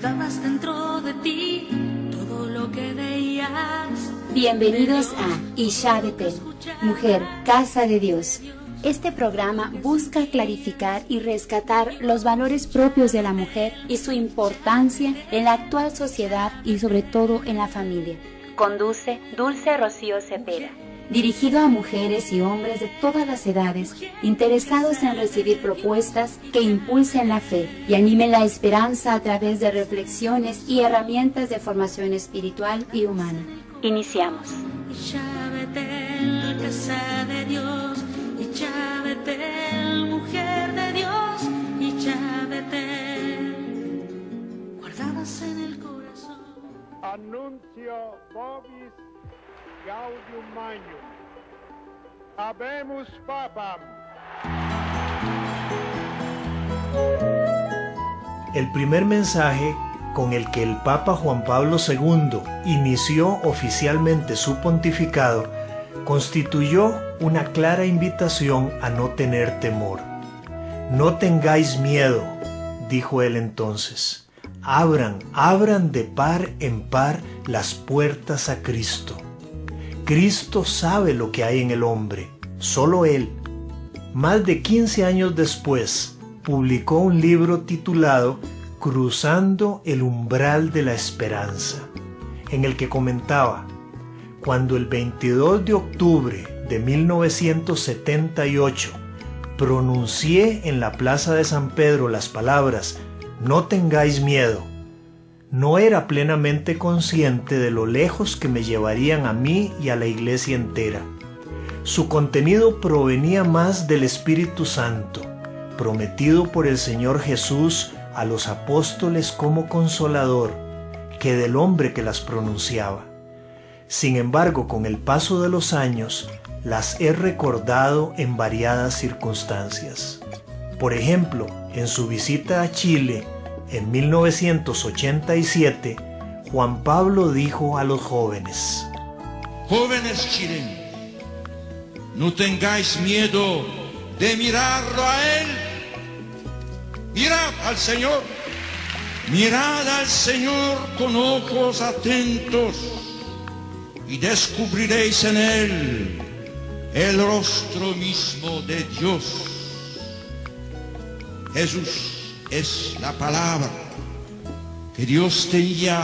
guardabas dentro de ti todo lo que veías. Bienvenidos a Isha Betel, Mujer, Casa de Dios. Este programa busca clarificar y rescatar los valores propios de la mujer y su importancia en la actual sociedad y sobre todo en la familia. Conduce Dulce Rocío Cepeda. Dirigido a mujeres y hombres de todas las edades, interesados en recibir propuestas que impulsen la fe y animen la esperanza a través de reflexiones y herramientas de formación espiritual y humana. Iniciamos. Isha Betel, casa de Dios. Isha Betel, mujer de Dios. Isha Betel, guardadas en el corazón. Annuncio vobis Gaudium Magnum. Habemus Papam. El primer mensaje con el que el Papa Juan Pablo II inició oficialmente su pontificado constituyó una clara invitación a no tener temor. No tengáis miedo, dijo él entonces. Abran de par en par las puertas a Cristo. Cristo sabe lo que hay en el hombre, solo Él. Más de 15 años después, publicó un libro titulado Cruzando el umbral de la esperanza, en el que comentaba: cuando el 22 de octubre de 1978 pronuncié en la Plaza de San Pedro las palabras «No tengáis miedo», no era plenamente consciente de lo lejos que me llevarían a mí y a la iglesia entera. Su contenido provenía más del Espíritu Santo, prometido por el Señor Jesús a los apóstoles como consolador, que del hombre que las pronunciaba. Sin embargo, con el paso de los años, las he recordado en variadas circunstancias. Por ejemplo, en su visita a Chile, en 1987, Juan Pablo dijo a los jóvenes: Jóvenes chilenos, no tengáis miedo de mirarlo a Él. Mirad al Señor. Mirad al Señor con ojos atentos y descubriréis en Él el rostro mismo de Dios. Jesús es la palabra que Dios tenía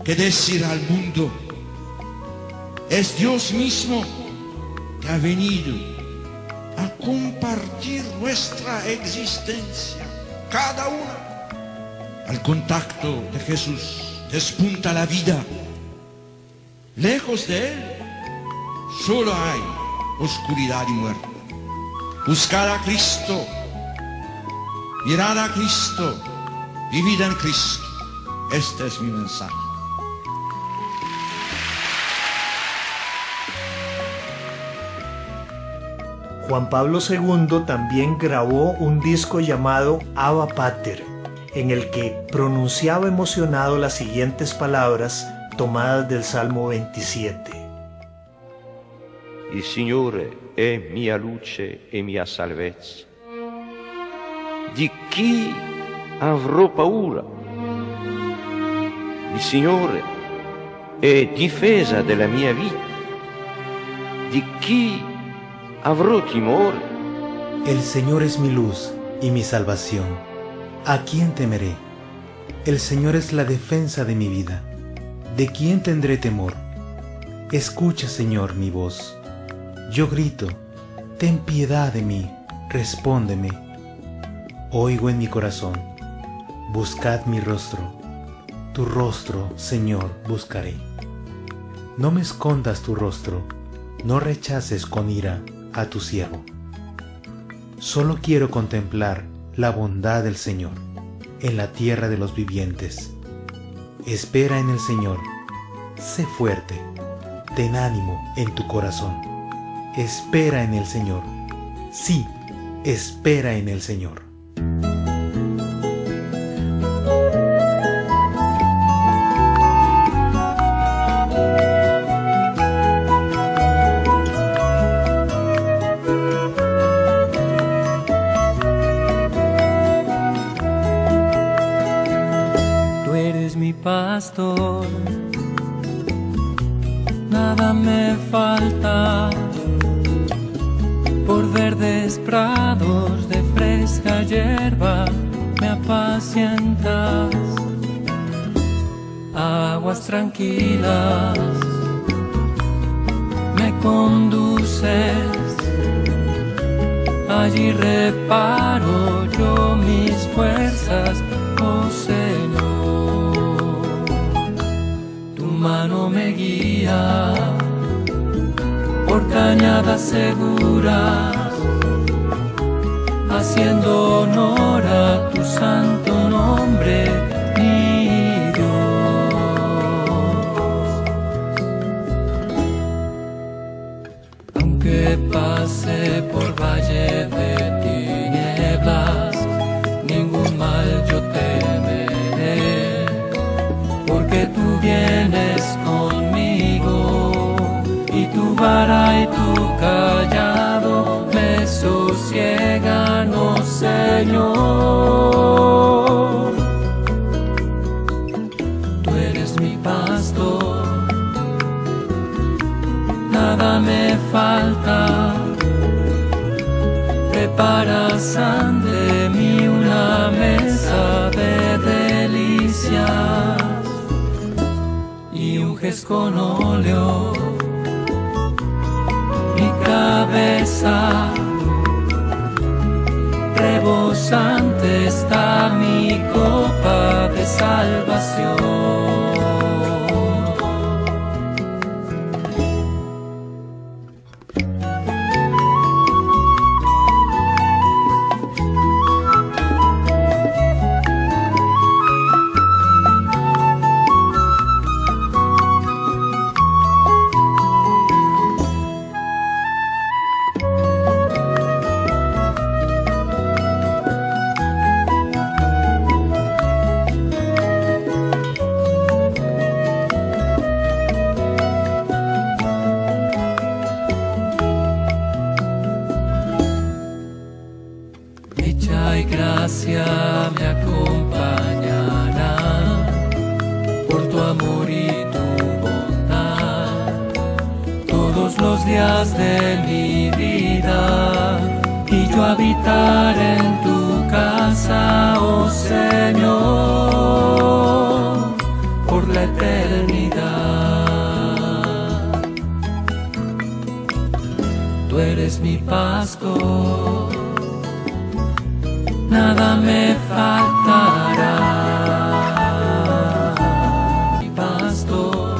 que decir al mundo. Es Dios mismo que ha venido a compartir nuestra existencia, cada una. Al contacto de Jesús despunta la vida. Lejos de Él solo hay oscuridad y muerte. Buscad a Cristo. Mirad a Cristo, vivid en Cristo. Este es mi mensaje. Juan Pablo II también grabó un disco llamado Abba Pater, en el que pronunciaba emocionado las siguientes palabras tomadas del Salmo 27. Il Signore è mia luce e mia salvezza. Di chi avrò paura? Il Signore è difesa della mia vita. Di chi avrò timore? El Señor es mi luz y mi salvación. ¿A quién temeré? El Señor es la defensa de mi vida. ¿De quién tendré temor? Escucha, Señor, mi voz. Yo grito, ten piedad de mí, respóndeme. Oigo en mi corazón, buscad mi rostro. Tu rostro, Señor, buscaré. No me escondas tu rostro, no rechaces con ira a tu siervo. Solo quiero contemplar la bondad del Señor en la tierra de los vivientes. Espera en el Señor, sé fuerte, ten ánimo en tu corazón. Espera en el Señor, sí, espera en el Señor. eres mi pastor, nada me falta. Por verdes prados de fresca hierba me apacientas, aguas tranquilas me conduces, allí reparo yo mis fuerzas, oh Señor. Tu mano me guía por cañadas seguras, haciendo honor a tu santo nombre, mi Dios. Aunque pase por valle de tinieblas, ningún mal yo temeré, porque tú vienes conmigo, y tu vara y tu callado me sosiegan, oh Señor. Tú eres mi pastor, nada me falta. Preparas ante mí una mesa de delicias y unges con óleo mi cabeza, rebosante está mi copa de salvación. Dicha y gracia me acompañarán por tu amor y tu bondad todos los días de mi vida, y yo habitaré en tu casa, oh Señor, por la eternidad. Tú eres mi pastor, nada me faltará. Mi pastor,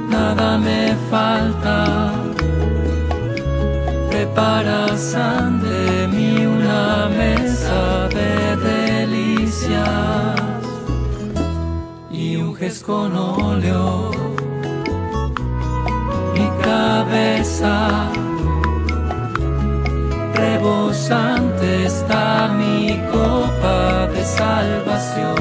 nada me falta. Preparas ante mí una mesa de delicias y unges con óleo mi cabeza, rebosante está mi copa de salvación.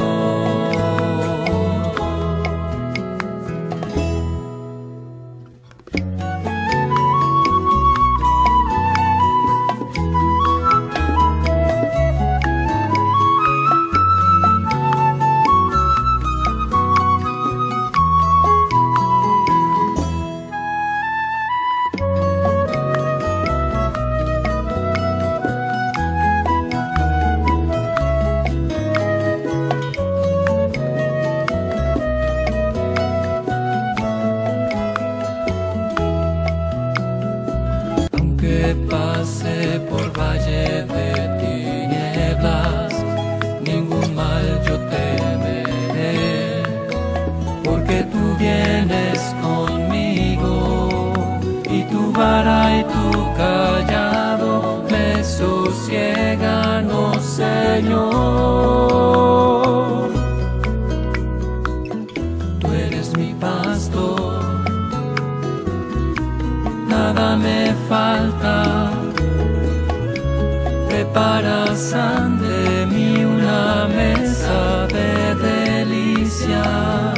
Pase por valle de tinieblas, ningún mal yo temeré, porque tú vienes conmigo, y tu vara y tu callado me sosiegan, oh Señor. Tú eres mi pastor, nada me falta. Preparas ante mí una mesa de delicias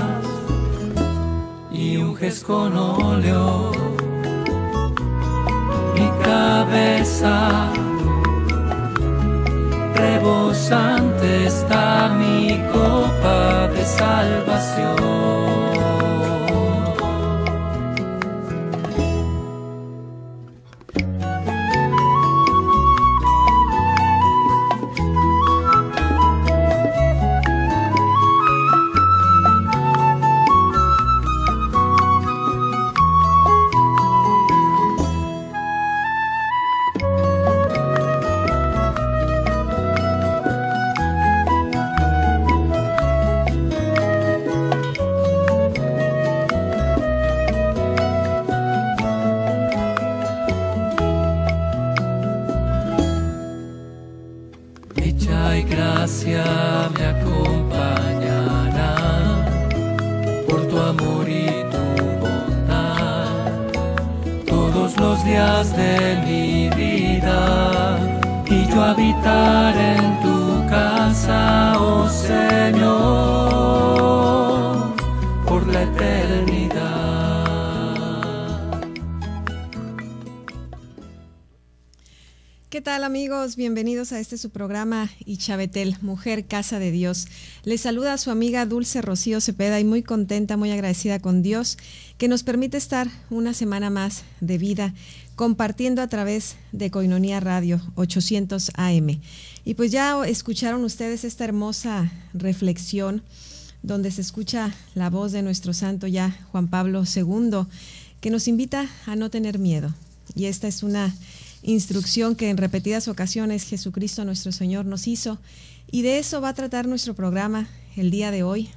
y unges con óleo mi cabeza, rebosante está mi corazón. salvación. Me acompañará por tu amor y tu bondad todos los días de mi vida, y yo habitaré en tu casa, oh Señor, por la eternidad. ¿Qué tal, amigos? Bienvenidos a este su programa Ixabetel, Mujer Casa de Dios. Les saluda a su amiga Dulce Rocío Cepeda y muy contenta, muy agradecida con Dios que nos permite estar una semana más de vida compartiendo a través de Koinonia Radio 800 AM. Y pues ya escucharon ustedes esta hermosa reflexión donde se escucha la voz de nuestro santo ya Juan Pablo II, que nos invita a no tener miedo. Y esta es una instrucción que en repetidas ocasiones Jesucristo nuestro Señor nos hizo, y de eso va a tratar nuestro programa el día de hoy,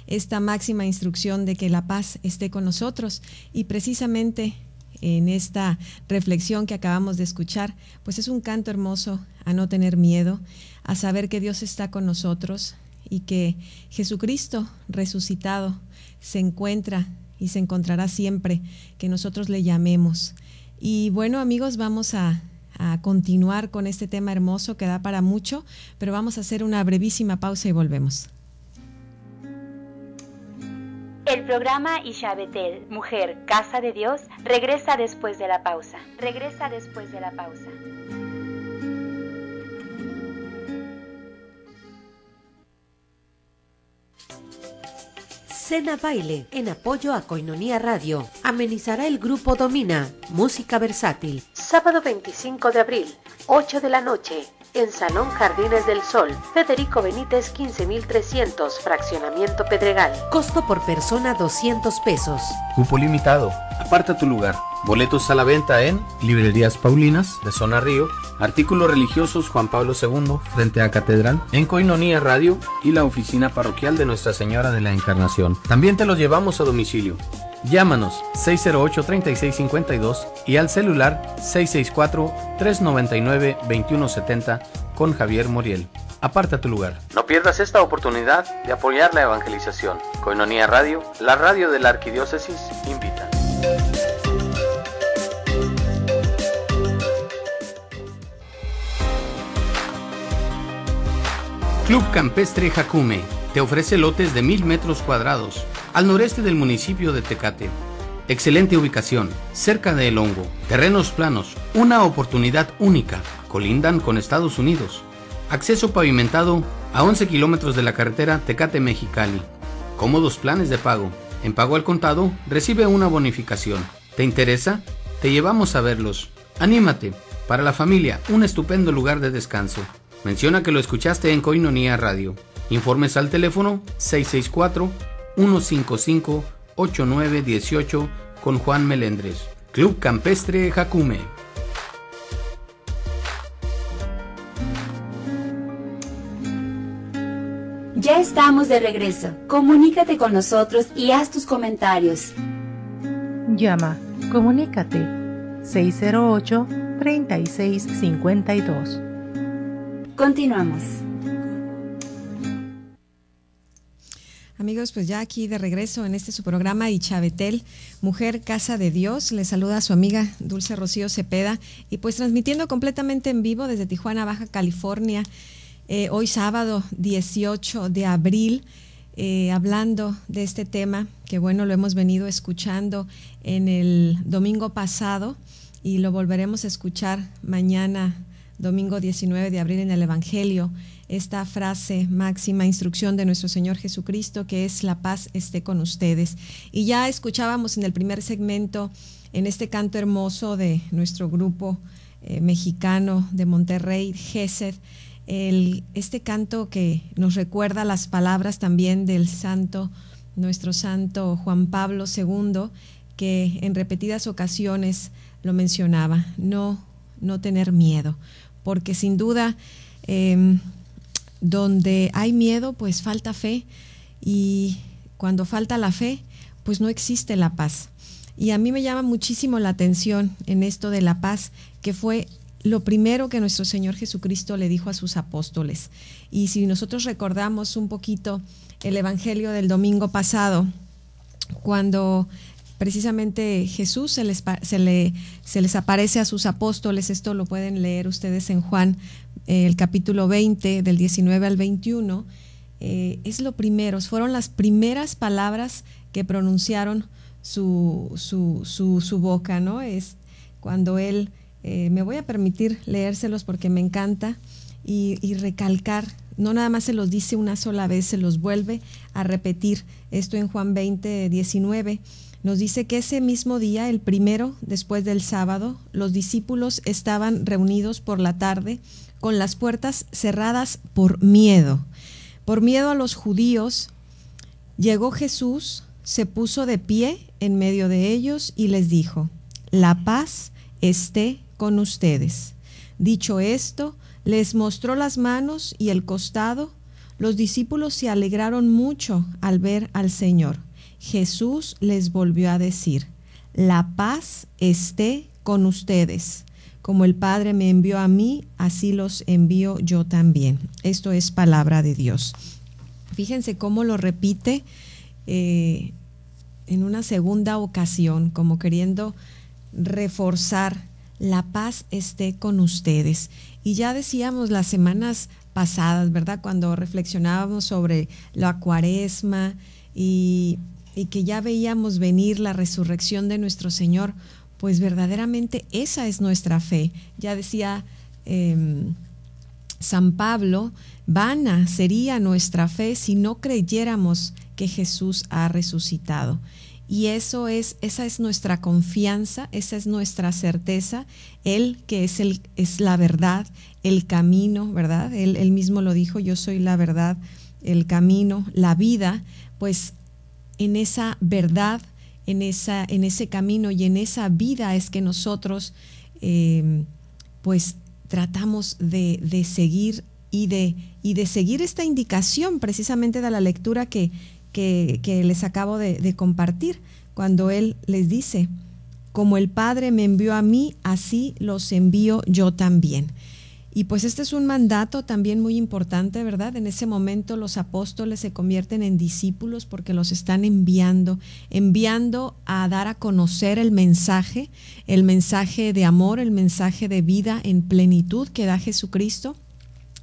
esta máxima instrucción de que la paz esté con nosotros. Y precisamente en esta reflexión que acabamos de escuchar, pues es un canto hermoso a no tener miedo, a saber que Dios está con nosotros y que Jesucristo resucitado se encuentra y se encontrará siempre que nosotros le llamemos. Y bueno, amigos, vamos a continuar con este tema hermoso que da para mucho, pero vamos a hacer una brevísima pausa y volvemos. El programa Ixabetel, Mujer Casa de Dios, regresa después de la pausa. Cena Baile, en apoyo a Koinonia Radio. Amenizará el grupo Domina, música versátil. Sábado 25 de abril, 8 de la noche, en Salón Jardines del Sol, Federico Benítez 15300, Fraccionamiento Pedregal. Costo por persona 200 pesos. Cupo limitado. Aparta tu lugar. Boletos a la venta en Librerías Paulinas, de Zona Río, Artículos Religiosos Juan Pablo II, frente a Catedral, en Koinonia Radio y la oficina parroquial de Nuestra Señora de la Encarnación. También te los llevamos a domicilio. Llámanos 608-3652 y al celular 664-399-2170 con Javier Moriel. Aparta tu lugar. No pierdas esta oportunidad de apoyar la evangelización. Koinonia Radio, la radio de la Arquidiócesis, invita. Club Campestre Jacume te ofrece lotes de 1000 metros cuadrados al noreste del municipio de Tecate. Excelente ubicación, cerca de El Hongo, terrenos planos, una oportunidad única, colindan con Estados Unidos. Acceso pavimentado a 11 kilómetros de la carretera Tecate-Mexicali. Cómodos planes de pago. En pago al contado, recibe una bonificación. ¿Te interesa? Te llevamos a verlos. Anímate. Para la familia, un estupendo lugar de descanso. Menciona que lo escuchaste en Koinonia Radio. Informes al teléfono 664-155-8918 con Juan Melendres. Club Campestre Jacume. Ya estamos de regreso. Comunícate con nosotros y haz tus comentarios. Llama, comunícate 608-3652. Continuamos. Amigos, pues ya aquí de regreso en este su programa Ixabetel, Mujer Casa de Dios. Les saluda a su amiga Dulce Rocío Cepeda y pues transmitiendo completamente en vivo desde Tijuana, Baja California, hoy sábado 18 de abril, hablando de este tema que bueno, lo hemos venido escuchando en el domingo pasado y lo volveremos a escuchar mañana, domingo 19 de abril en el Evangelio, esta frase máxima, instrucción de nuestro Señor Jesucristo, que es: la paz esté con ustedes. Y ya escuchábamos en el primer segmento, en este canto hermoso de nuestro grupo mexicano de Monterrey, Gesed, este canto que nos recuerda las palabras también del nuestro santo Juan Pablo II, que en repetidas ocasiones lo mencionaba: no tener miedo, porque sin duda donde hay miedo pues falta fe, y cuando falta la fe pues no existe la paz. Y a mí me llama muchísimo la atención en esto de la paz, que fue lo primero que nuestro Señor Jesucristo le dijo a sus apóstoles. Y si nosotros recordamos un poquito el Evangelio del domingo pasado, cuando precisamente Jesús se les aparece a sus apóstoles, esto lo pueden leer ustedes en Juan, el capítulo 20, del 19 al 21, es lo primero, fueron las primeras palabras que pronunciaron su boca, ¿no? Es cuando él, me voy a permitir leérselos porque me encanta, y recalcar, no nada más se los dice una sola vez, se los vuelve a repetir. Esto en Juan 20, 19, nos dice que ese mismo día, el primero después del sábado, los discípulos estaban reunidos por la tarde con las puertas cerradas por miedo a los judíos. Llegó Jesús, se puso de pie en medio de ellos y les dijo: la paz esté con ustedes. Dicho esto, les mostró las manos y el costado. Los discípulos se alegraron mucho al ver al Señor. Jesús les volvió a decir: la paz esté con ustedes. Como el Padre me envió a mí, así los envío yo también. Esto es palabra de Dios. Fíjense cómo lo repite en una segunda ocasión, como queriendo reforzar: la paz esté con ustedes. Y ya decíamos las semanas pasadas, ¿verdad?, cuando reflexionábamos sobre la Cuaresma y que ya veíamos venir la resurrección de nuestro Señor, pues verdaderamente esa es nuestra fe. Ya decía San Pablo: vana sería nuestra fe si no creyéramos que Jesús ha resucitado. Y esa es nuestra confianza, esa es nuestra certeza. Él que es la verdad, el camino, ¿verdad? Él mismo lo dijo: yo soy la verdad, el camino, la vida. Pues en esa verdad, en ese camino y en esa vida es que nosotros pues tratamos de seguir y de seguir esta indicación precisamente de la lectura que les acabo de compartir, cuando él les dice: como el Padre me envió a mí, así los envío yo también. Y pues este es un mandato también muy importante, ¿verdad? En ese momento los apóstoles se convierten en discípulos porque los están enviando a dar a conocer el mensaje de amor, el mensaje de vida en plenitud que da Jesucristo.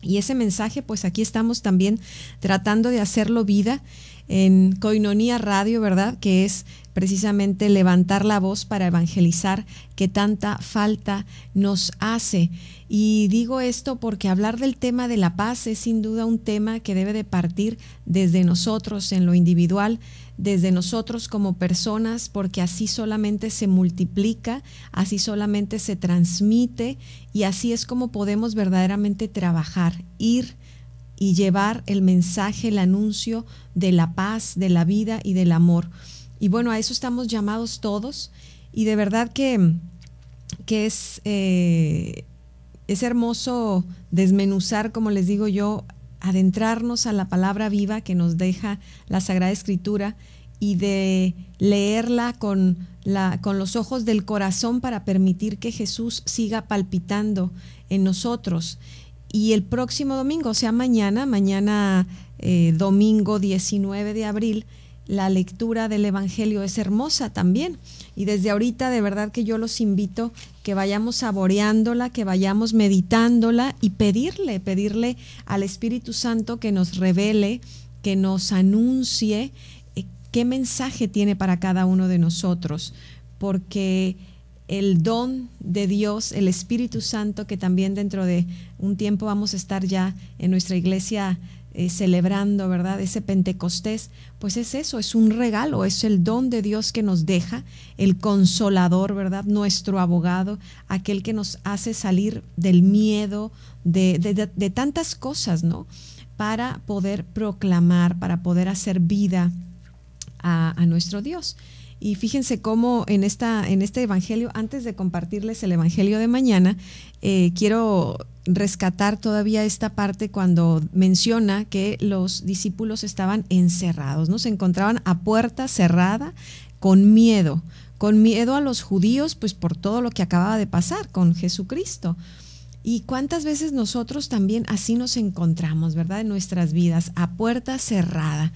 Y ese mensaje, pues aquí estamos también tratando de hacerlo vida en Koinonia Radio, ¿verdad?, que es precisamente levantar la voz para evangelizar, que tanta falta nos hace. Y digo esto porque hablar del tema de la paz es sin duda un tema que debe de partir desde nosotros en lo individual, desde nosotros como personas, porque así solamente se multiplica, así solamente se transmite, y así es como podemos verdaderamente trabajar, ir y llevar el mensaje, el anuncio de la paz, de la vida y del amor. Y bueno, a eso estamos llamados todos, y de verdad que es hermoso desmenuzar, como les digo yo, adentrarnos a la palabra viva que nos deja la Sagrada Escritura y de leerla con los ojos del corazón para permitir que Jesús siga palpitando en nosotros. Y el próximo domingo, o sea mañana domingo 19 de abril, la lectura del Evangelio es hermosa también. Y desde ahorita de verdad que yo los invito que vayamos saboreándola, que vayamos meditándola y pedirle al Espíritu Santo que nos revele, que nos anuncie qué mensaje tiene para cada uno de nosotros. Porque el don de Dios, el Espíritu Santo, que también dentro de un tiempo vamos a estar ya en nuestra iglesia celebrando, ¿verdad? Ese Pentecostés, pues es eso, es un regalo, es el don de Dios que nos deja, el Consolador, ¿verdad? Nuestro abogado, aquel que nos hace salir del miedo, de tantas cosas, ¿no? Para poder proclamar, para poder hacer vida a nuestro Dios. Y fíjense cómo en este evangelio, antes de compartirles el evangelio de mañana, quiero rescatar todavía esta parte cuando menciona que los discípulos estaban encerrados, ¿no? Se encontraban a puerta cerrada, con miedo a los judíos, pues por todo lo que acababa de pasar con Jesucristo. Y cuántas veces nosotros también así nos encontramos, ¿verdad? En nuestras vidas, a puerta cerrada.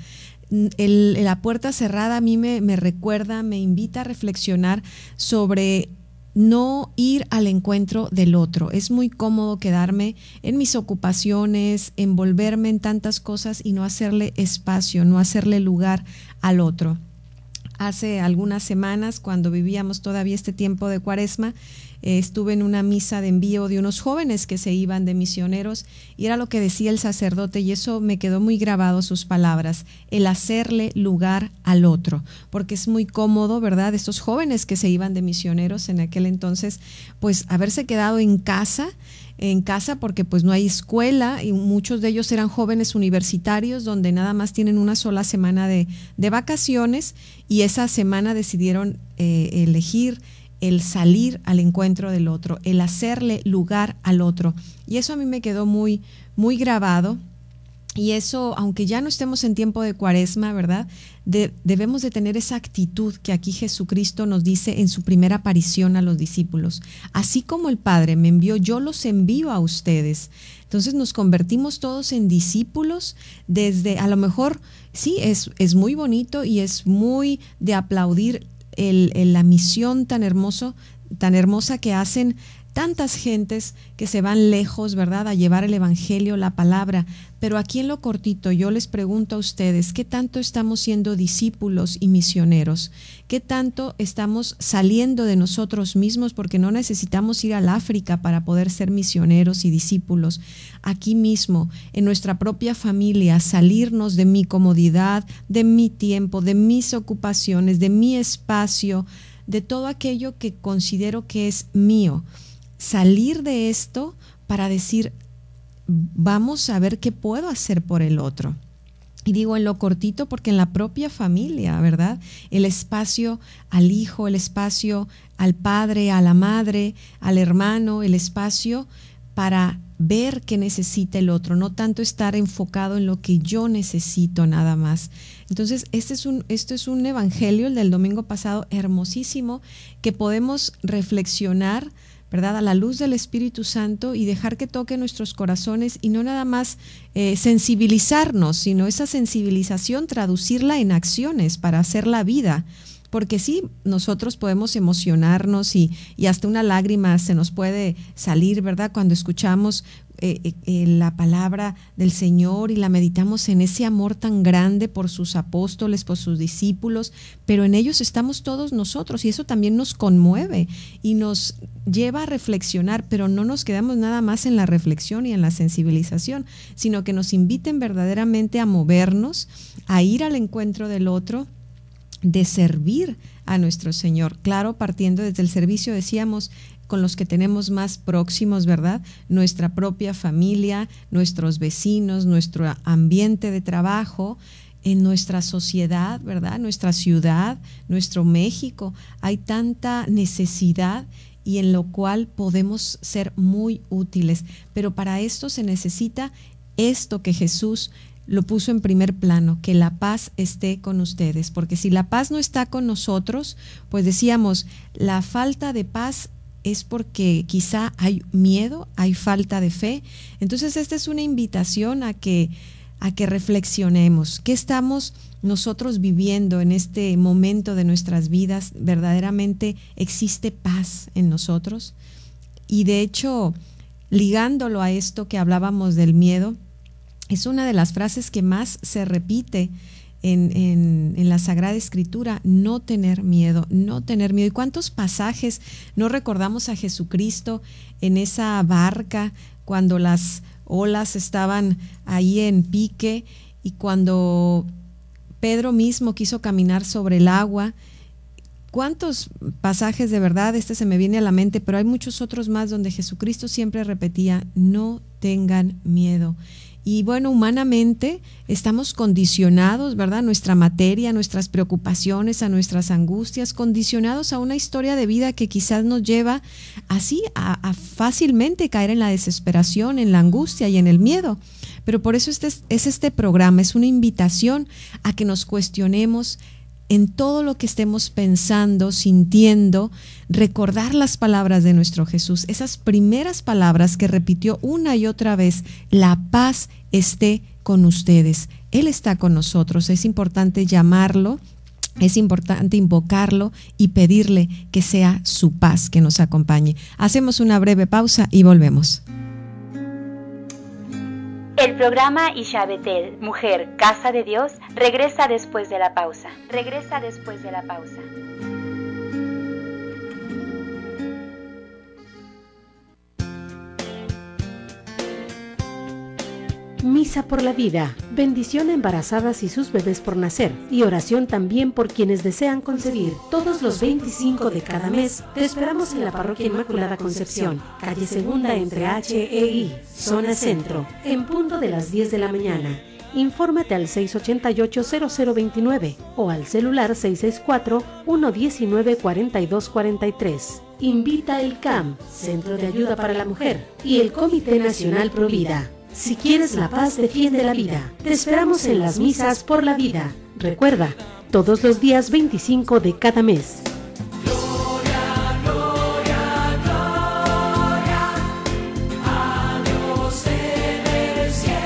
La puerta cerrada a mí me recuerda, me invita a reflexionar sobre no ir al encuentro del otro. Es muy cómodo quedarme en mis ocupaciones, envolverme en tantas cosas y no hacerle espacio, no hacerle lugar al otro. Hace algunas semanas, cuando vivíamos todavía este tiempo de Cuaresma, estuve en una misa de envío de unos jóvenes que se iban de misioneros y era lo que decía el sacerdote, y eso me quedó muy grabado, sus palabras, el hacerle lugar al otro, porque es muy cómodo, ¿verdad? Estos jóvenes que se iban de misioneros en aquel entonces, pues haberse quedado en casa porque pues no hay escuela, y muchos de ellos eran jóvenes universitarios donde nada más tienen una sola semana de vacaciones, y esa semana decidieron elegir el salir al encuentro del otro, el hacerle lugar al otro. Y eso a mí me quedó muy, muy grabado. Y eso, aunque ya no estemos en tiempo de Cuaresma, ¿verdad? Debemos de tener esa actitud que aquí Jesucristo nos dice en su primera aparición a los discípulos. Así como el Padre me envió, yo los envío a ustedes. Entonces nos convertimos todos en discípulos desde, a lo mejor, sí, es muy bonito y es muy de aplaudir la misión tan hermosa que hacen tantas gentes que se van lejos, ¿verdad?, a llevar el evangelio, la palabra. Pero aquí en lo cortito yo les pregunto a ustedes, ¿qué tanto estamos siendo discípulos y misioneros? ¿Qué tanto estamos saliendo de nosotros mismos? Porque no necesitamos ir al África para poder ser misioneros y discípulos. Aquí mismo, en nuestra propia familia, salirnos de mi comodidad, de mi tiempo, de mis ocupaciones, de mi espacio, de todo aquello que considero que es mío. Salir de esto para decir, vamos a ver qué puedo hacer por el otro. Y digo en lo cortito porque en la propia familia, ¿verdad? El espacio al hijo, el espacio al padre, a la madre, al hermano, el espacio para ver qué necesita el otro, no tanto estar enfocado en lo que yo necesito nada más. Entonces, este es un evangelio, el del domingo pasado, hermosísimo, que podemos reflexionar, ¿verdad?, a la luz del Espíritu Santo y dejar que toque nuestros corazones y no nada más sensibilizarnos, sino esa sensibilización traducirla en acciones para hacer la vida. Porque sí, nosotros podemos emocionarnos y hasta una lágrima se nos puede salir, ¿verdad?, cuando escuchamos la palabra del Señor y la meditamos en ese amor tan grande por sus apóstoles, por sus discípulos, pero en ellos estamos todos nosotros y eso también nos conmueve y nos lleva a reflexionar, pero no nos quedamos nada más en la reflexión y en la sensibilización, sino que nos inviten verdaderamente a movernos, a ir al encuentro del otro, de servir a nuestro Señor. Claro, partiendo desde el servicio, decíamos, con los que tenemos más próximos, ¿verdad? Nuestra propia familia, nuestros vecinos, nuestro ambiente de trabajo, en nuestra sociedad, ¿verdad? Nuestra ciudad, nuestro México. Hay tanta necesidad y en lo cual podemos ser muy útiles. Pero para esto se necesita esto que Jesús lo puso en primer plano, que la paz esté con ustedes, porque si la paz no está con nosotros, pues decíamos, la falta de paz es porque quizá hay miedo, hay falta de fe. Entonces esta es una invitación a que reflexionemos, ¿qué estamos nosotros viviendo en este momento de nuestras vidas? ¿Verdaderamente existe paz en nosotros? Y de hecho, ligándolo a esto que hablábamos del miedo, es una de las frases que más se repite en la Sagrada Escritura, no tener miedo, no tener miedo. ¿Y cuántos pasajes no recordamos a Jesucristo en esa barca cuando las olas estaban ahí en pique y cuando Pedro mismo quiso caminar sobre el agua? ¿Cuántos pasajes de verdad? Este se me viene a la mente, pero hay muchos otros más donde Jesucristo siempre repetía, no tengan miedo. Y bueno, humanamente estamos condicionados, ¿verdad? Nuestra materia, nuestras preocupaciones, a nuestras angustias, condicionados a una historia de vida que quizás nos lleva así a fácilmente caer en la desesperación, en la angustia y en el miedo. Pero por eso este programa es una invitación a que nos cuestionemos en todo lo que estemos pensando, sintiendo, recordar las palabras de nuestro Jesús, esas primeras palabras que repitió una y otra vez: la paz esté con ustedes. Él está con nosotros. Es importante llamarlo, es importante invocarlo y pedirle que sea su paz que nos acompañe. Hacemos una breve pausa y volvemos. El programa Isha Betel, Mujer, Casa de Dios, regresa después de la pausa. Regresa después de la pausa. Misa por la vida, bendición a embarazadas y sus bebés por nacer, y oración también por quienes desean concebir. Todos los 25 de cada mes te esperamos en la Parroquia Inmaculada Concepción, calle Segunda entre H e I, zona centro, en punto de las 10 de la mañana. Infórmate al 688-0029 o al celular 664-119-4243. Invita el CAM, Centro de Ayuda para la Mujer, y el Comité Nacional Pro Vida. Si quieres la paz, defiende la vida. Te esperamos en las misas por la vida. Recuerda, todos los días 25 de cada mes. Gloria, gloria, gloria a Dios en el cielo.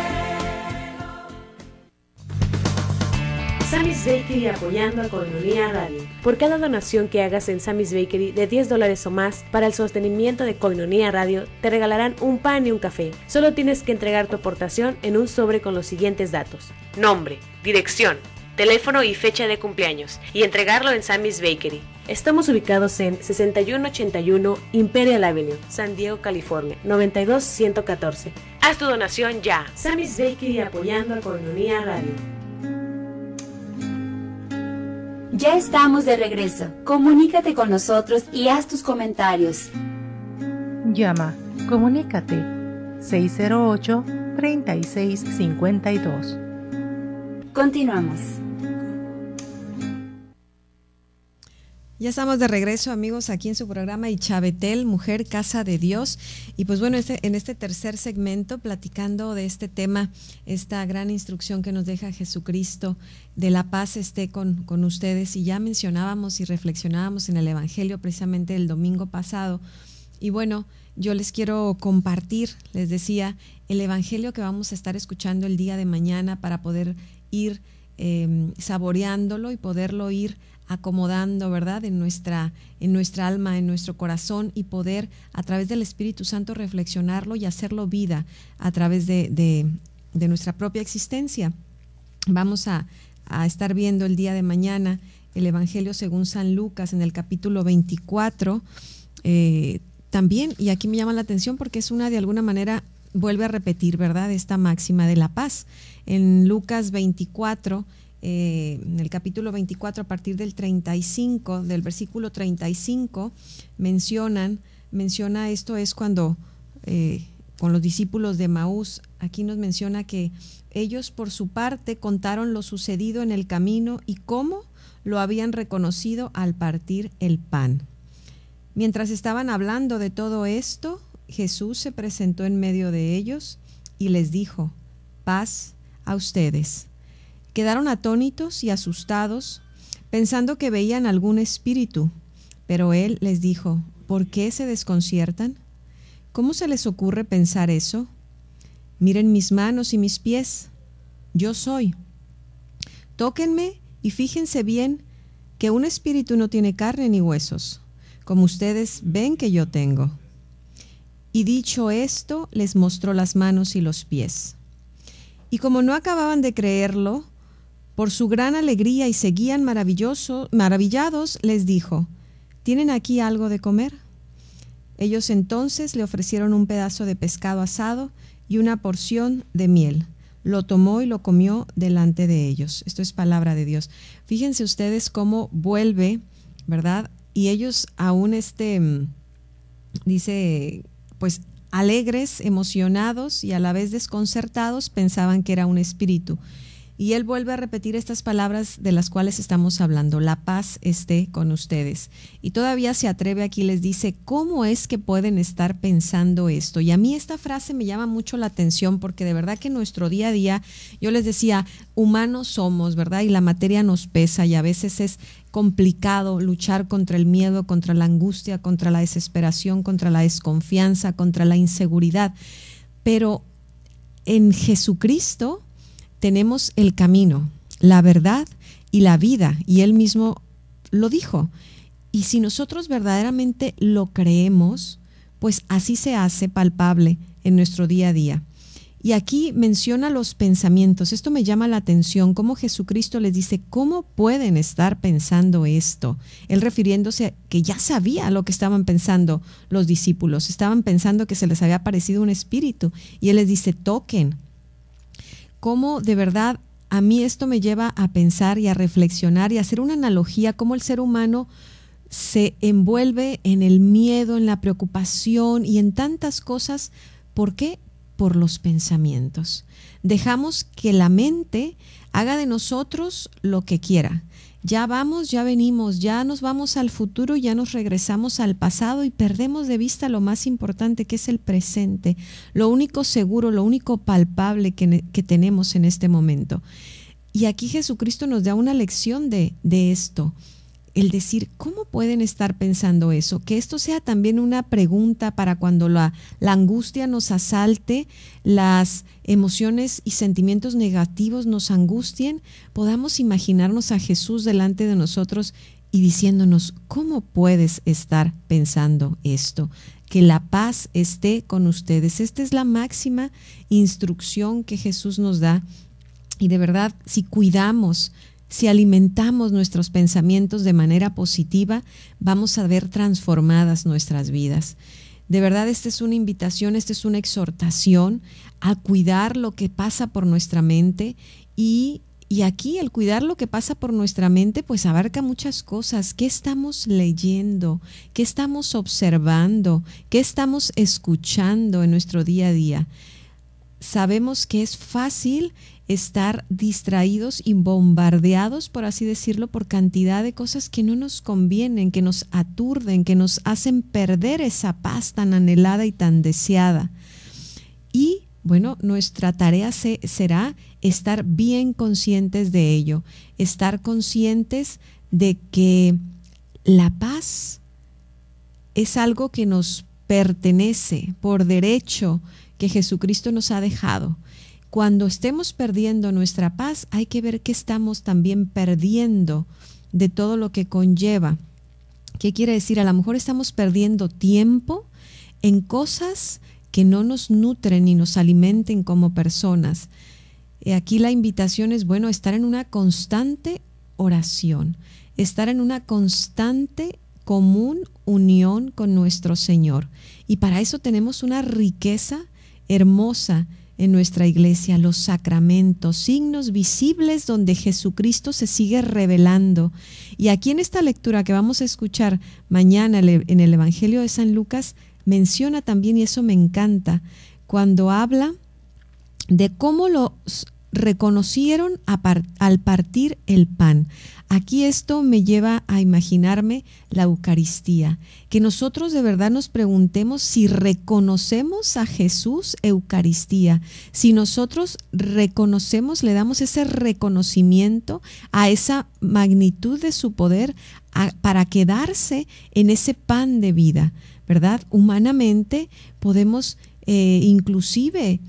Sammy's Bakery apoyando a Koinonia Radio. Por cada donación que hagas en Sammy's Bakery de $10 o más para el sostenimiento de Koinonia Radio, te regalarán un pan y un café. Solo tienes que entregar tu aportación en un sobre con los siguientes datos: nombre, dirección, teléfono y fecha de cumpleaños, y entregarlo en Sammy's Bakery. Estamos ubicados en 6181 Imperial Avenue, San Diego, California, 92114. Haz tu donación ya. Sammy's Bakery apoyando a Koinonia Radio. Ya estamos de regreso. Comunícate con nosotros y haz tus comentarios. Llama, comunícate 608-3652. Continuamos. Ya estamos de regreso, amigos, aquí en su programa Isha Betel, Mujer, Casa de Dios. Y pues bueno, en este tercer segmento, platicando de este tema, esta gran instrucción que nos deja Jesucristo, de la paz esté con ustedes. Y ya mencionábamos y reflexionábamos en el Evangelio precisamente el domingo pasado. Y bueno, yo les quiero compartir, les decía, el Evangelio que vamos a estar escuchando el día de mañana para poder ir saboreándolo y poderlo ir acomodando, ¿verdad?, en nuestra alma, en nuestro corazón, y poder a través del Espíritu Santo reflexionarlo y hacerlo vida a través de nuestra propia existencia. Vamos a estar viendo el día de mañana el Evangelio según San Lucas en el capítulo 24 también, y aquí me llama la atención porque es una, de alguna manera, vuelve a repetir, ¿verdad?, esta máxima de la paz. En Lucas 24, en el capítulo 24, a partir del 35, del versículo 35, menciona esto es cuando con los discípulos de Maús, aquí nos menciona que ellos por su parte contaron lo sucedido en el camino y cómo lo habían reconocido al partir el pan. Mientras estaban hablando de todo esto, Jesús se presentó en medio de ellos y les dijo: paz a ustedes. Quedaron atónitos y asustados, pensando que veían algún espíritu, pero él les dijo: ¿por qué se desconciertan? ¿Cómo se les ocurre pensar eso? Miren mis manos y mis pies, yo soy. Tóquenme y fíjense bien que un espíritu no tiene carne ni huesos, como ustedes ven que yo tengo. Y dicho esto, les mostró las manos y los pies. Y como no acababan de creerlo, Por su gran alegría y seguían maravillados, les dijo: ¿tienen aquí algo de comer? Ellos entonces le ofrecieron un pedazo de pescado asado y una porción de miel. Lo tomó y lo comió delante de ellos. Esto es palabra de Dios. Fíjense ustedes cómo vuelve, ¿verdad? Y ellos aún dice, pues alegres, emocionados y a la vez desconcertados, pensaban que era un espíritu. Y él vuelve a repetir estas palabras de las cuales estamos hablando: la paz esté con ustedes. Y todavía se atreve aquí, les dice, ¿cómo es que pueden estar pensando esto? Y a mí esta frase me llama mucho la atención, porque de verdad que en nuestro día a día, yo les decía, humanos somos, ¿verdad? Y la materia nos pesa y a veces es complicado luchar contra el miedo, contra la angustia, contra la desesperación, contra la desconfianza, contra la inseguridad. Pero en Jesucristo tenemos el camino, la verdad y la vida, y Él mismo lo dijo. Y si nosotros verdaderamente lo creemos, pues así se hace palpable en nuestro día a día. Y aquí menciona los pensamientos. Esto me llama la atención, cómo Jesucristo les dice, ¿cómo pueden estar pensando esto? Él refiriéndose a que ya sabía lo que estaban pensando los discípulos. Estaban pensando que se les había aparecido un espíritu. Y Él les dice, toquen. Cómo de verdad a mí esto me lleva a pensar y a reflexionar y a hacer una analogía, cómo el ser humano se envuelve en el miedo, en la preocupación y en tantas cosas. ¿Por qué? Por los pensamientos. Dejamos que la mente haga de nosotros lo que quiera. Ya vamos, ya venimos, ya nos vamos al futuro, ya nos regresamos al pasado y perdemos de vista lo más importante, que es el presente, lo único seguro, lo único palpable que tenemos en este momento. Y aquí Jesucristo nos da una lección de esto, el decir, ¿cómo pueden estar pensando eso? Que esto sea también una pregunta para cuando la angustia nos asalte, las emociones y sentimientos negativos nos angustien, podamos imaginarnos a Jesús delante de nosotros y diciéndonos, ¿cómo puedes estar pensando esto? Que la paz esté con ustedes. Esta es la máxima instrucción que Jesús nos da. Y de verdad, si cuidamos, si alimentamos nuestros pensamientos de manera positiva, vamos a ver transformadas nuestras vidas. De verdad, esta es una invitación, esta es una exhortación a cuidar lo que pasa por nuestra mente y aquí el cuidar lo que pasa por nuestra mente pues abarca muchas cosas. ¿Qué estamos leyendo? ¿Qué estamos observando? ¿Qué estamos escuchando en nuestro día a día? Sabemos que es fácil estar distraídos y bombardeados, por así decirlo, por cantidad de cosas que no nos convienen, que nos aturden, que nos hacen perder esa paz tan anhelada y tan deseada. Y bueno, nuestra tarea será estar bien conscientes de ello, estar conscientes de que la paz es algo que nos pertenece por derecho, que Jesucristo nos ha dejado. Cuando estemos perdiendo nuestra paz, hay que ver qué estamos también perdiendo de todo lo que conlleva. ¿Qué quiere decir? A lo mejor estamos perdiendo tiempo en cosas que no nos nutren ni nos alimenten como personas. Aquí la invitación es, bueno, estar en una constante oración, estar en una constante común unión con nuestro Señor. Y para eso tenemos una riqueza hermosa en nuestra iglesia, los sacramentos, signos visibles donde Jesucristo se sigue revelando. Y aquí en esta lectura que vamos a escuchar mañana en el Evangelio de San Lucas, menciona también, y eso me encanta, cuando habla de cómo los reconocieron al partir el pan. Aquí esto me lleva a imaginarme la Eucaristía, que nosotros de verdad nos preguntemos si reconocemos a Jesús Eucaristía, si nosotros reconocemos, le damos ese reconocimiento a esa magnitud de su poder para quedarse en ese pan de vida, ¿verdad? Humanamente podemos inclusive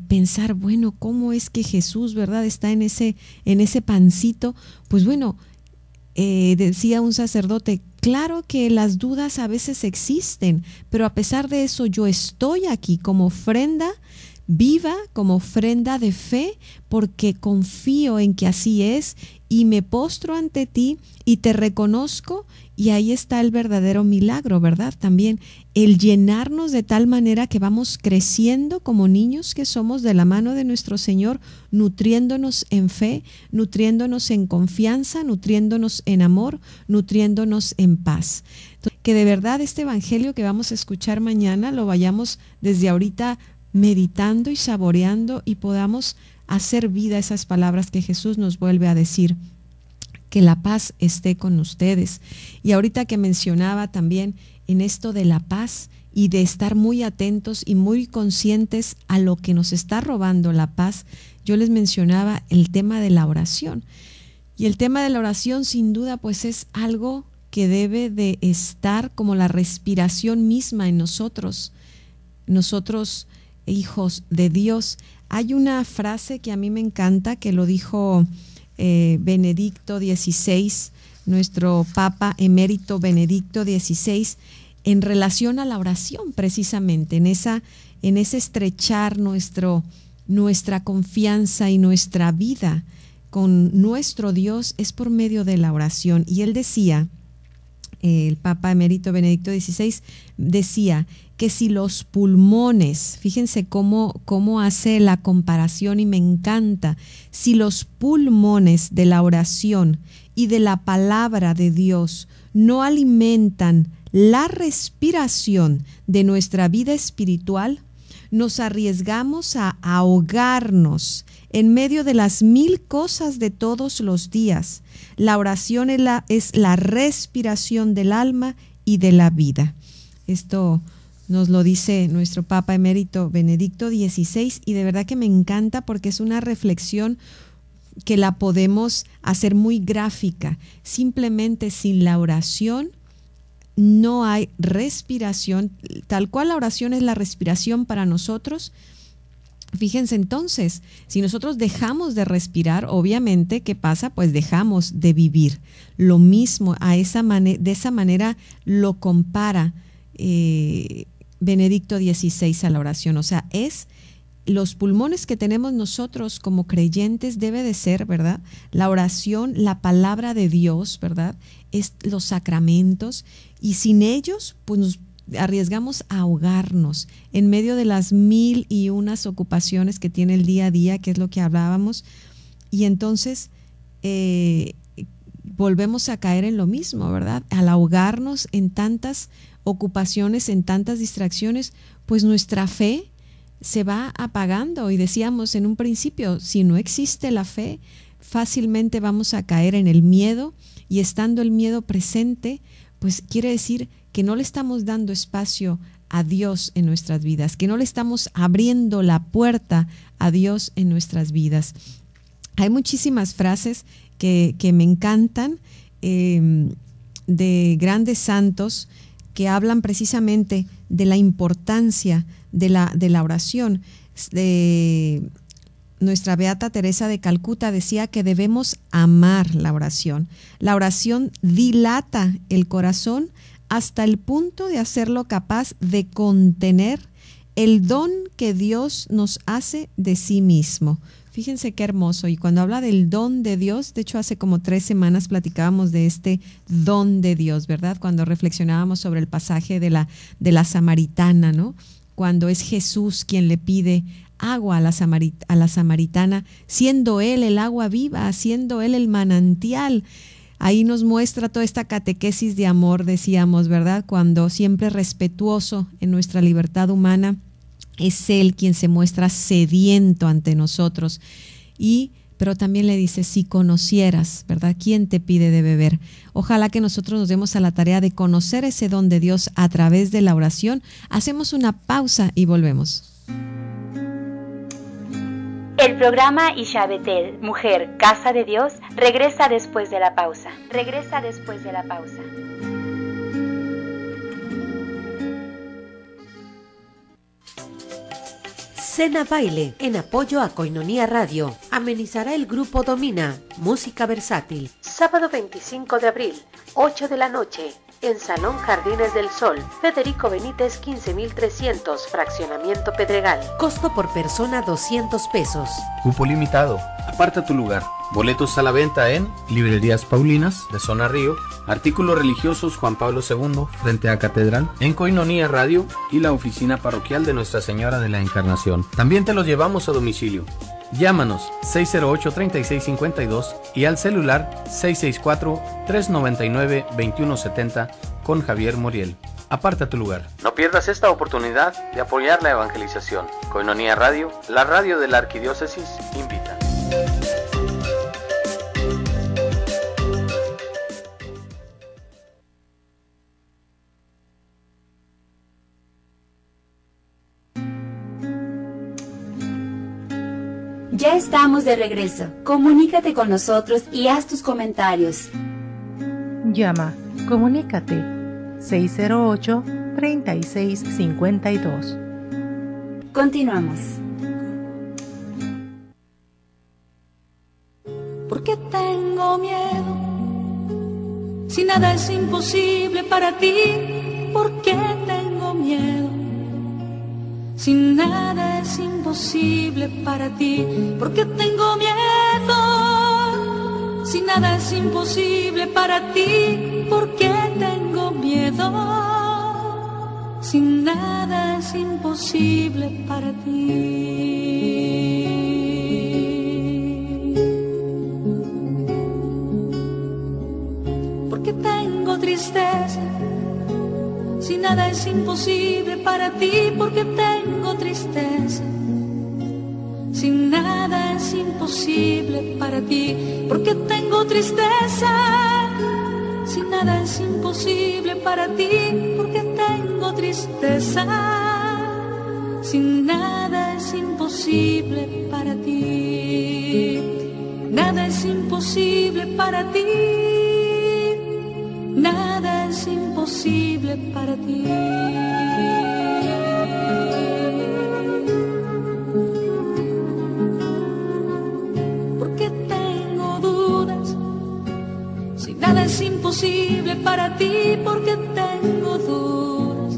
pensar, bueno, ¿cómo es que Jesús, verdad, está en ese pancito? Pues bueno, decía un sacerdote, claro que las dudas a veces existen, pero a pesar de eso yo estoy aquí como ofrenda viva como ofrenda de fe, porque confío en que así es y me postro ante ti y te reconozco. Y ahí está el verdadero milagro, ¿verdad? También el llenarnos de tal manera que vamos creciendo como niños que somos de la mano de nuestro Señor, nutriéndonos en fe, nutriéndonos en confianza, nutriéndonos en amor, nutriéndonos en paz. Entonces, que de verdad este evangelio que vamos a escuchar mañana lo vayamos desde ahorita meditando y saboreando y podamos hacer vida esas palabras que Jesús nos vuelve a decir. Que la paz esté con ustedes. Y ahorita que mencionaba también en esto de la paz y de estar muy atentos y muy conscientes a lo que nos está robando la paz, yo les mencionaba el tema de la oración. Y el tema de la oración sin duda pues es algo que debe de estar como la respiración misma en nosotros, hijos de Dios. Hay una frase que a mí me encanta que lo dijo Benedicto XVI, nuestro Papa emérito Benedicto XVI, en relación a la oración, precisamente, en ese estrechar nuestra confianza y nuestra vida con nuestro Dios es por medio de la oración. Y él decía, el Papa emérito Benedicto XVI decía que si los pulmones, fíjense cómo hace la comparación y me encanta, si los pulmones de la oración y de la palabra de Dios no alimentan la respiración de nuestra vida espiritual, nos arriesgamos a ahogarnos en medio de las 1000 cosas de todos los días. La oración es la respiración del alma y de la vida. Esto nos lo dice nuestro Papa emérito Benedicto XVI y de verdad que me encanta porque es una reflexión que la podemos hacer muy gráfica. Simplemente sin la oración no hay respiración, tal cual la oración es la respiración para nosotros. Fíjense entonces, si nosotros dejamos de respirar, obviamente, ¿qué pasa? Pues dejamos de vivir. Lo mismo, de esa manera lo compara Benedicto XVI a la oración. O sea, es los pulmones que tenemos nosotros como creyentes debe de ser, ¿verdad? La oración, la palabra de Dios, ¿verdad? Es los sacramentos y sin ellos, pues nos arriesgamos a ahogarnos en medio de las 1001 ocupaciones que tiene el día a día, que es lo que hablábamos, y entonces volvemos a caer en lo mismo, ¿verdad? Al ahogarnos en tantas ocupaciones, en tantas distracciones, pues nuestra fe se va apagando. Y decíamos en un principio, si no existe la fe, fácilmente vamos a caer en el miedo, y estando el miedo presente, pues quiere decir que no le estamos dando espacio a Dios en nuestras vidas, que no le estamos abriendo la puerta a Dios en nuestras vidas. Hay muchísimas frases que me encantan de grandes santos que hablan precisamente de la importancia de la oración. Nuestra Beata Teresa de Calcuta decía que debemos amar la oración. La oración dilata el corazón hasta el punto de hacerlo capaz de contener el don que Dios nos hace de sí mismo. Fíjense qué hermoso. Y cuando habla del don de Dios, de hecho hace como 3 semanas platicábamos de este don de Dios, ¿verdad? Cuando reflexionábamos sobre el pasaje de la samaritana, ¿no? Cuando es Jesús quien le pide agua a la samaritana, siendo Él el agua viva, siendo Él el manantial. Ahí nos muestra toda esta catequesis de amor, decíamos, ¿verdad? Cuando siempre respetuoso en nuestra libertad humana, es Él quien se muestra sediento ante nosotros. Pero también le dice, si conocieras, ¿verdad? ¿Quién te pide de beber? Ojalá que nosotros nos demos a la tarea de conocer ese don de Dios a través de la oración. Hacemos una pausa y volvemos. El programa Isha Betel, Mujer, Casa de Dios, regresa después de la pausa. Regresa después de la pausa. Cena Baile, en apoyo a Koinonia Radio, amenizará el grupo Domina, música versátil. Sábado 25 de abril, 8 de la noche, en Salón Jardines del Sol, Federico Benítez 15300, Fraccionamiento Pedregal. Costo por persona 200 pesos. Cupo limitado. Aparta tu lugar. Boletos a la venta en Librerías Paulinas, de Zona Río, Artículos Religiosos Juan Pablo II, frente a Catedral, en Coinonía Radio y la oficina parroquial de Nuestra Señora de la Encarnación. También te los llevamos a domicilio. Llámanos 608-3652 y al celular 664-399-2170 con Javier Moriel. Aparta tu lugar. No pierdas esta oportunidad de apoyar la evangelización. Coinonía Radio, la radio de la Arquidiócesis, invita. Ya estamos de regreso. Comunícate con nosotros y haz tus comentarios. Llama, comunícate 608-3652. Continuamos. ¿Por qué tengo miedo? Si nada es imposible para ti, ¿por qué tengo miedo? Si nada es imposible para ti, ¿por qué tengo miedo? Si nada es imposible para ti, ¿por qué tengo miedo? Si nada es imposible para ti. ¿Por qué tengo tristeza? Si nada es imposible para ti, ¿por qué tengo tristeza? Si nada es imposible para ti, ¿por qué tengo tristeza? Si nada es imposible para ti, ¿por qué tengo tristeza? Si nada es imposible para ti, nada es imposible para ti. Nada es imposible para ti. ¿Por qué tengo dudas? Si nada es imposible para ti, ¿por qué tengo dudas?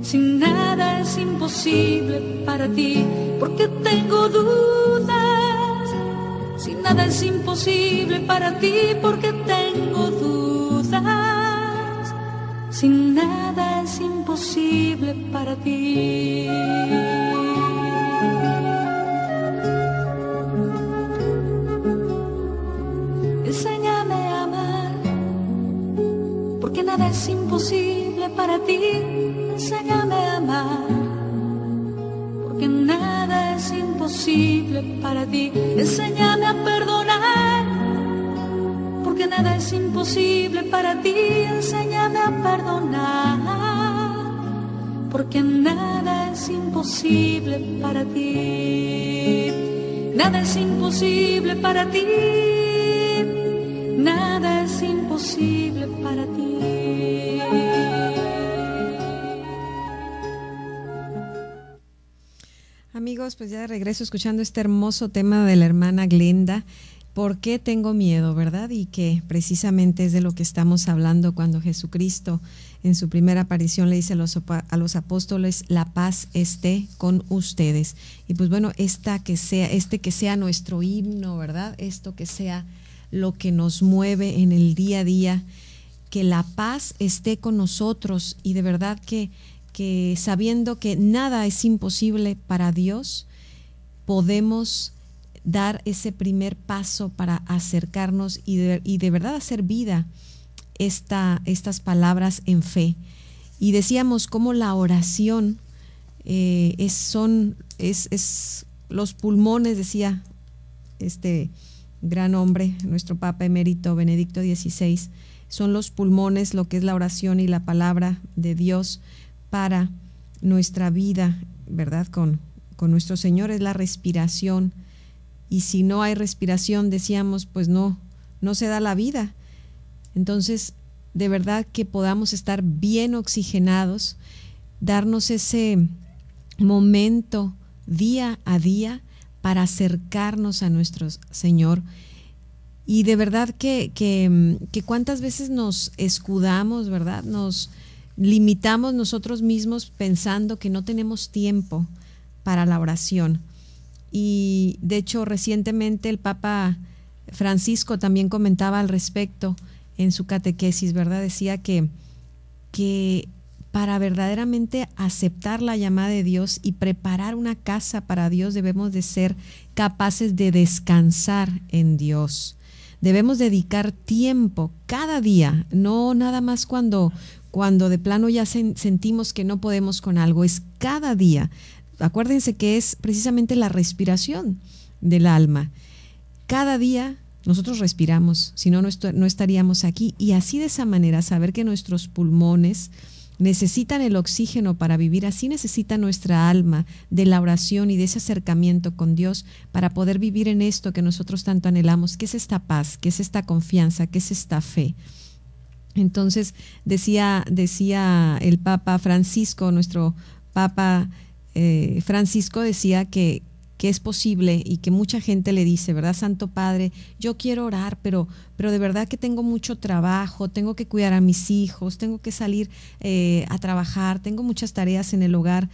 Si nada es imposible para ti, ¿por qué tengo dudas? Si nada es imposible para ti, ¿por qué tengo dudas? Si nada es imposible para ti. Enséñame a amar, porque nada es imposible para ti. Enséñame a amar, porque nada es imposible para ti. Enséñame a perdonar, porque nada es imposible para ti. Enséñame a perdonar, porque nada es imposible para ti. Nada es imposible para ti. Nada es imposible para ti. Amigos, pues ya de regreso escuchando este hermoso tema de la hermana Glenda. ¿Por qué tengo miedo, verdad? Y que precisamente es de lo que estamos hablando cuando Jesucristo en su primera aparición le dice a los apóstoles: la paz esté con ustedes. Y pues bueno, que sea nuestro himno, ¿verdad? Esto que sea lo que nos mueve en el día a día, que la paz esté con nosotros, y de verdad que sabiendo que nada es imposible para Dios, podemos dar ese primer paso para acercarnos y de verdad hacer vida estas palabras en fe. Y decíamos cómo la oración es los pulmones, decía este gran hombre, nuestro Papa Emérito Benedicto XVI, son los pulmones, lo que es la oración y la palabra de Dios para nuestra vida, ¿verdad? Con nuestro Señor es la respiración. Y si no hay respiración, decíamos, pues no se da la vida. Entonces, de verdad que podamos estar bien oxigenados, darnos ese momento día a día para acercarnos a nuestro Señor. Y de verdad que cuántas veces nos escudamos, ¿verdad? Nos limitamos nosotros mismos pensando que no tenemos tiempo para la oración. Y de hecho recientemente el Papa Francisco también comentaba al respecto en su catequesis, ¿verdad? Decía que para verdaderamente aceptar la llamada de Dios y preparar una casa para Dios, debemos de ser capaces de descansar en Dios. Debemos dedicar tiempo cada día, no nada más cuando de plano ya sentimos que no podemos con algo, es cada día. Acuérdense que es precisamente la respiración del alma. Cada día nosotros respiramos, si no, no estaríamos aquí. Y así, de esa manera, saber que nuestros pulmones necesitan el oxígeno para vivir, así necesita nuestra alma de la oración y de ese acercamiento con Dios para poder vivir en esto que nosotros tanto anhelamos, que es esta paz, que es esta confianza, que es esta fe. Entonces decía el Papa Francisco, nuestro Papa Francisco decía que es posible, y que mucha gente le dice, ¿verdad? Santo Padre, yo quiero orar, pero de verdad que tengo mucho trabajo, tengo que cuidar a mis hijos, tengo que salir a trabajar, tengo muchas tareas en el hogar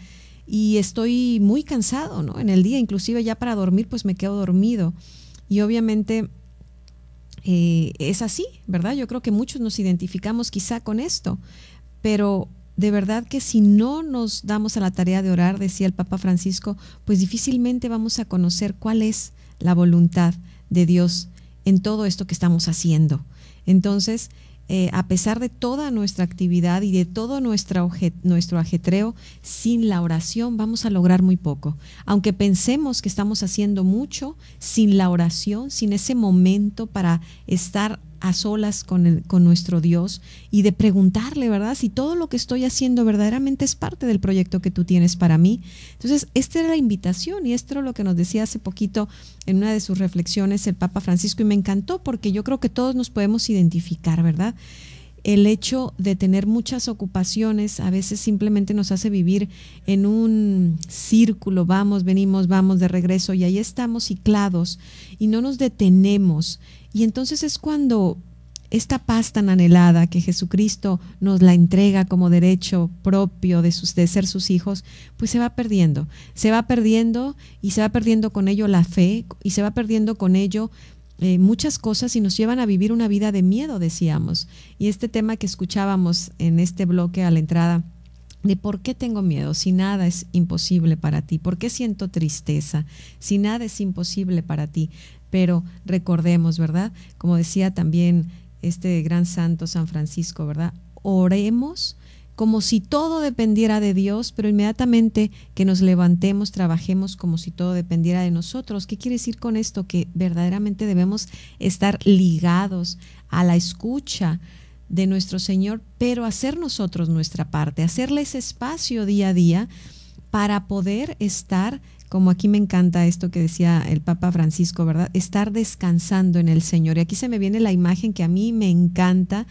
y estoy muy cansado, ¿no? En el día, inclusive ya para dormir, pues me quedo dormido. Y obviamente es así, ¿verdad? Yo creo que muchos nos identificamos quizá con esto, pero de verdad que si no nos damos a la tarea de orar, decía el Papa Francisco, pues difícilmente vamos a conocer cuál es la voluntad de Dios en todo esto que estamos haciendo. Entonces, a pesar de toda nuestra actividad y de todo nuestro ajetreo, sin la oración vamos a lograr muy poco. Aunque pensemos que estamos haciendo mucho, sin la oración, sin ese momento para estar a solas con nuestro Dios y de preguntarle, ¿verdad? Si todo lo que estoy haciendo verdaderamente es parte del proyecto que tú tienes para mí. Entonces, esta era la invitación y esto era lo que nos decía hace poquito en una de sus reflexiones el Papa Francisco, y me encantó porque yo creo que todos nos podemos identificar, ¿verdad? El hecho de tener muchas ocupaciones a veces simplemente nos hace vivir en un círculo, vamos, venimos, vamos de regreso, y ahí estamos ciclados y no nos detenemos. Y entonces es cuando esta paz tan anhelada que Jesucristo nos la entrega como derecho propio de ser sus hijos, pues se va perdiendo y se va perdiendo con ello la fe, y se va perdiendo con ello muchas cosas, y nos llevan a vivir una vida de miedo, decíamos. Y este tema que escuchábamos en este bloque a la entrada, de por qué tengo miedo si nada es imposible para ti, por qué siento tristeza si nada es imposible para ti. Pero recordemos, ¿verdad? Como decía también este gran santo San Francisco, ¿verdad? Oremos como si todo dependiera de Dios, pero inmediatamente que nos levantemos, trabajemos como si todo dependiera de nosotros. ¿Qué quiere decir con esto? Que verdaderamente debemos estar ligados a la escucha de nuestro Señor, pero hacer nosotros nuestra parte, hacerle ese espacio día a día para poder estar, como aquí me encanta esto que decía el Papa Francisco, ¿verdad? Estar descansando en el Señor. Y aquí se me viene la imagen que a mí me encanta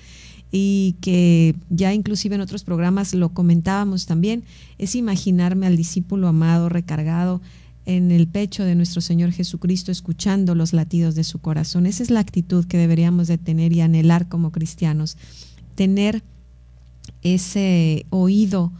y que ya inclusive en otros programas lo comentábamos también, es imaginarme al discípulo amado recargado en el pecho de nuestro Señor Jesucristo, escuchando los latidos de su corazón. Esa es la actitud que deberíamos de tener y anhelar como cristianos, tener ese oído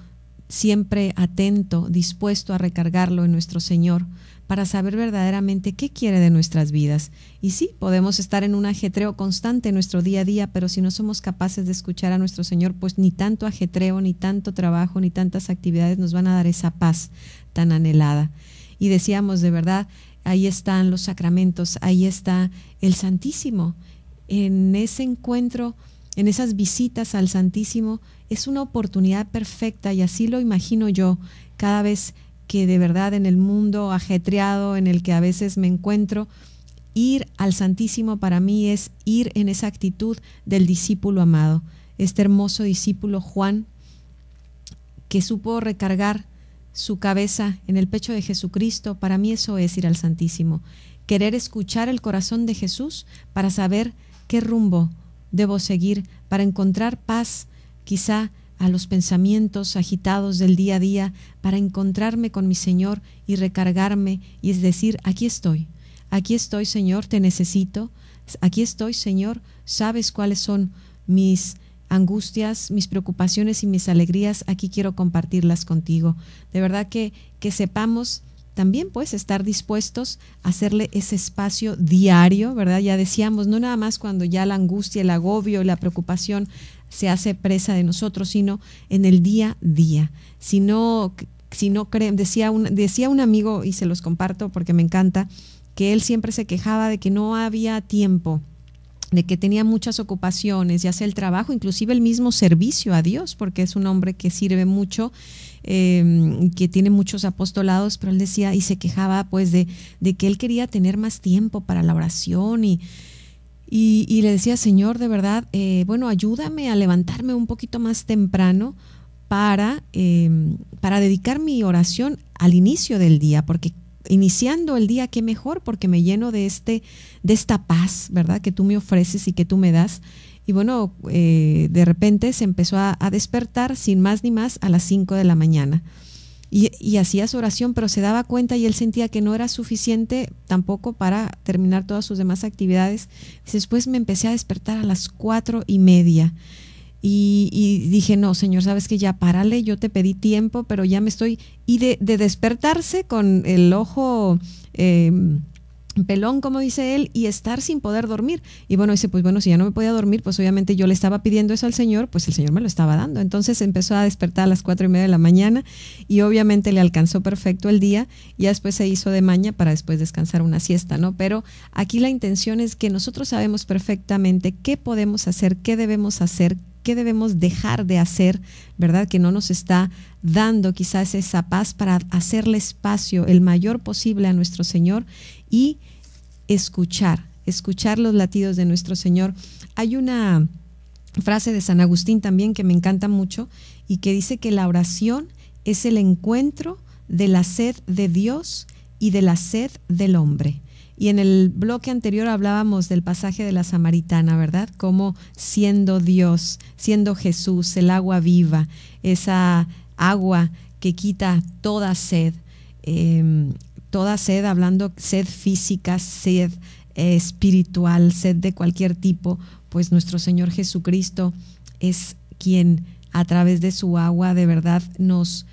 siempre atento, dispuesto a recargarlo en nuestro Señor, para saber verdaderamente qué quiere de nuestras vidas. Y sí, podemos estar en un ajetreo constante en nuestro día a día, pero si no somos capaces de escuchar a nuestro Señor, pues ni tanto ajetreo, ni tanto trabajo, ni tantas actividades nos van a dar esa paz tan anhelada. Y decíamos, de verdad, ahí están los sacramentos, ahí está el Santísimo. En ese encuentro, en esas visitas al Santísimo, es una oportunidad perfecta, y así lo imagino yo cada vez que de verdad en el mundo ajetreado en el que a veces me encuentro, ir al Santísimo para mí es ir en esa actitud del discípulo amado, este hermoso discípulo Juan, que supo recargar su cabeza en el pecho de Jesucristo. Para mí eso es ir al Santísimo, querer escuchar el corazón de Jesús para saber qué rumbo debo seguir, para encontrar paz quizá a los pensamientos agitados del día a día, para encontrarme con mi Señor y recargarme, y es decir, aquí estoy Señor, te necesito, aquí estoy, Señor, sabes cuáles son mis angustias, mis preocupaciones y mis alegrías, aquí quiero compartirlas contigo. De verdad que sepamos también pues estar dispuestos a hacerle ese espacio diario, ¿verdad? Ya decíamos, no nada más cuando ya la angustia, el agobio y la preocupación se hace presa de nosotros, sino en el día a día. Si no creen, decía un amigo, y se los comparto porque me encanta, que él siempre se quejaba de que no había tiempo, de que tenía muchas ocupaciones, ya sea el trabajo, inclusive el mismo servicio a Dios, porque es un hombre que sirve mucho, que tiene muchos apostolados, pero él decía y se quejaba pues de que él quería tener más tiempo para la oración y le decía, Señor, de verdad, bueno, ayúdame a levantarme un poquito más temprano para dedicar mi oración al inicio del día, porque iniciando el día, qué mejor, porque me lleno de esta paz, ¿verdad?, que tú me ofreces y que tú me das. Y bueno, de repente se empezó a despertar sin más ni más a las 5 de la mañana y hacía su oración, pero se daba cuenta y él sentía que no era suficiente tampoco para terminar todas sus demás actividades. Después me empecé a despertar a las 4:30 y dije, no, Señor, sabes que ya párale, yo te pedí tiempo, pero ya me estoy... Y de despertarse con el ojo... pelón, como dice él, y estar sin poder dormir. Y bueno, dice, pues bueno, si ya no me podía dormir, pues obviamente yo le estaba pidiendo eso al Señor, pues el Señor me lo estaba dando. Entonces empezó a despertar a las 4:30 de la mañana y obviamente le alcanzó perfecto el día, y ya después se hizo de maña para después descansar una siesta, ¿no? Pero aquí la intención es que nosotros sabemos perfectamente qué podemos hacer, qué debemos dejar de hacer, ¿verdad? Que no nos está dando quizás esa paz, para hacerle espacio el mayor posible a nuestro Señor y escuchar los latidos de nuestro Señor. Hay una frase de San Agustín también que me encanta mucho y que dice que la oración es el encuentro de la sed de Dios y de la sed del hombre. Y en el bloque anterior hablábamos del pasaje de la Samaritana, ¿verdad? Como siendo Dios, siendo Jesús, el agua viva, esa agua que quita toda sed, hablando sed física, sed espiritual, sed de cualquier tipo, pues nuestro Señor Jesucristo es quien a través de su agua de verdad nos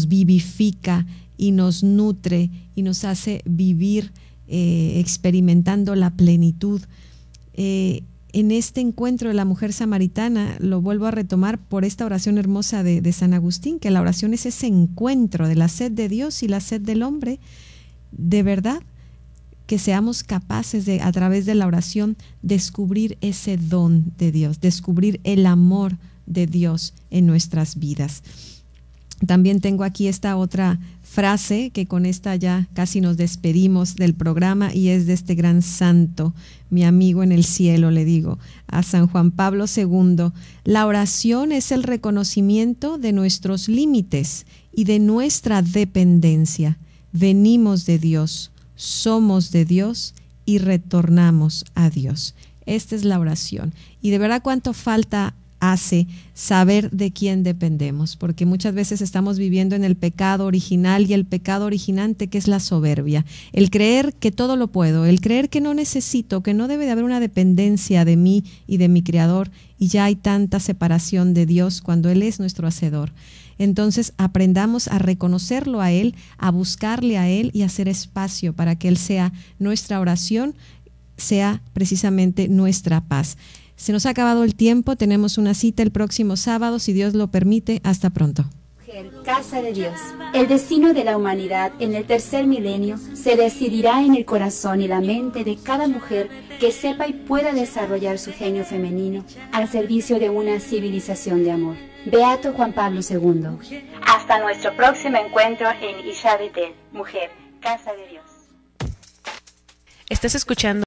vivifica y nos nutre y nos hace vivir experimentando la plenitud. En este encuentro de la mujer samaritana, lo vuelvo a retomar por esta oración hermosa de San Agustín, que la oración es ese encuentro de la sed de Dios y la sed del hombre. De verdad, que seamos capaces de, a través de la oración, descubrir ese don de Dios, descubrir el amor de Dios en nuestras vidas. También tengo aquí esta otra frase, que con esta ya casi nos despedimos del programa, y es de este gran santo, mi amigo en el cielo, le digo, a San Juan Pablo II: la oración es el reconocimiento de nuestros límites y de nuestra dependencia. Venimos de Dios, somos de Dios y retornamos a Dios. Esta es la oración. Y de verdad, cuánto falta hace saber de quién dependemos, porque muchas veces estamos viviendo en el pecado original, y el pecado originante, que es la soberbia, el creer que todo lo puedo, el creer que no necesito, que no debe de haber una dependencia de mí y de mi Creador, y ya hay tanta separación de Dios cuando Él es nuestro hacedor. Entonces aprendamos a reconocerlo a Él, a buscarle a Él y a hacer espacio para que Él sea nuestra oración, sea precisamente nuestra paz. Se nos ha acabado el tiempo, tenemos una cita el próximo sábado, si Dios lo permite. Hasta pronto. Mujer, casa de Dios. El destino de la humanidad en el tercer milenio se decidirá en el corazón y la mente de cada mujer que sepa y pueda desarrollar su genio femenino al servicio de una civilización de amor. Beato Juan Pablo II. Hasta nuestro próximo encuentro en Isha Betel, Mujer, casa de Dios. Estás escuchando